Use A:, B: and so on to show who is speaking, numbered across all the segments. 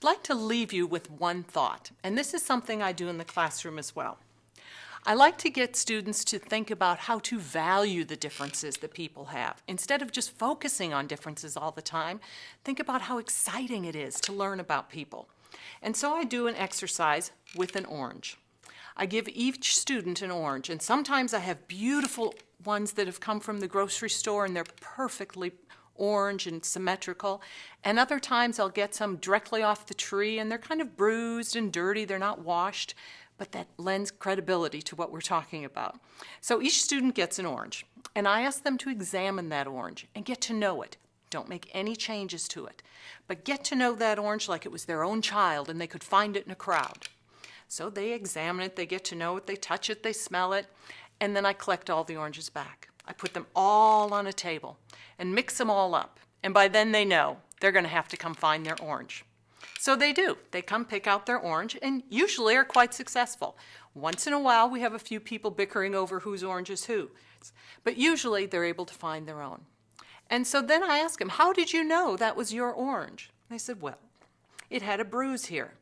A: like to leave you with one thought, and this is something I do in the classroom as well. I like to get students to think about how to value the differences that people have. Instead of just focusing on differences all the time, think about how exciting it is to learn about people. And so I do an exercise with an orange. I give each student an orange, and sometimes I have beautiful ones that have come from the grocery store and they're perfectly orange and symmetrical, and other times I'll get some directly off the tree and they're kind of bruised and dirty, they're not washed, but that lends credibility to what we're talking about. So each student gets an orange, and I ask them to examine that orange and get to know it. Don't make any changes to it, but get to know that orange like it was their own child and they could find it in a crowd. So they examine it, they get to know it, they touch it, they smell it, and then I collect all the oranges back. I put them all on a table and mix them all up, and by then they know they're going to have to come find their orange. So they do. They come pick out their orange and usually are quite successful. Once in a while we have a few people bickering over whose orange is who, but usually they're able to find their own. And so then I ask them, how did you know that was your orange? They said, well, it had a bruise here,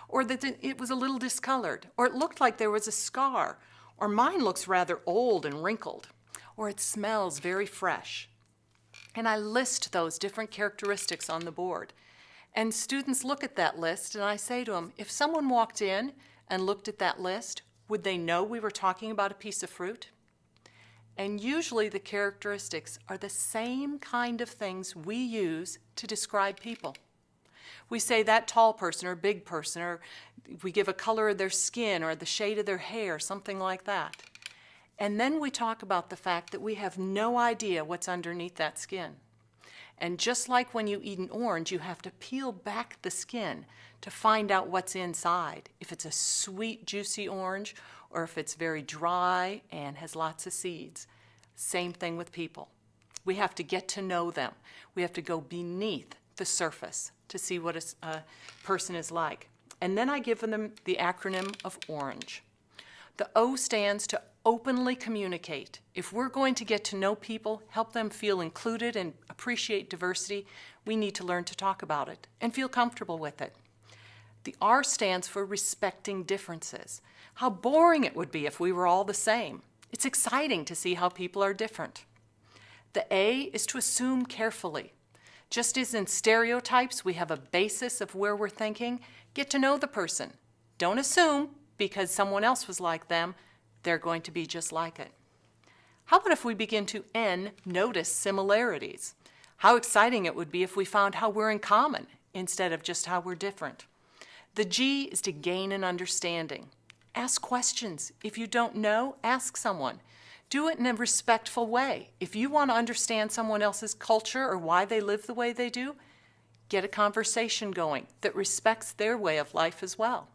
A: or that it was a little discolored, or it looked like there was a scar, or mine looks rather old and wrinkled, or it smells very fresh. And I list those different characteristics on the board. And students look at that list, and I say to them, if someone walked in and looked at that list, would they know we were talking about a piece of fruit? And usually the characteristics are the same kind of things we use to describe people. We say that tall person or big person, or we give a color of their skin or the shade of their hair, something like that. And then we talk about the fact that we have no idea what's underneath that skin. And just like when you eat an orange, you have to peel back the skin to find out what's inside. If it's a sweet, juicy orange, or if it's very dry and has lots of seeds. Same thing with people. We have to get to know them. We have to go beneath the surface to see what a person is like. And then I give them the acronym of ORANGE. The O stands to openly communicate. If we're going to get to know people, help them feel included and appreciate diversity, we need to learn to talk about it and feel comfortable with it. The R stands for respecting differences. How boring it would be if we were all the same. It's exciting to see how people are different. The A is to assume carefully. Just as in stereotypes, we have a basis of where we're thinking, get to know the person. Don't assume because someone else was like them, they're going to be just like it. How about if we begin to notice similarities? How exciting it would be if we found how we're in common instead of just how we're different. The G is to gain an understanding. Ask questions. If you don't know, ask someone. Do it in a respectful way. If you want to understand someone else's culture or why they live the way they do, get a conversation going that respects their way of life as well.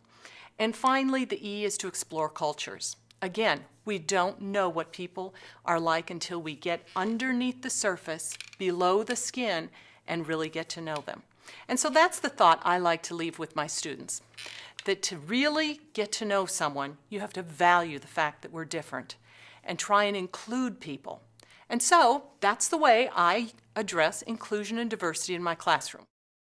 A: And finally, the E is to explore cultures. Again, we don't know what people are like until we get underneath the surface, below the skin, and really get to know them. And so that's the thought I like to leave with my students, that to really get to know someone, you have to value the fact that we're different and try and include people. And so that's the way I address inclusion and diversity in my classroom.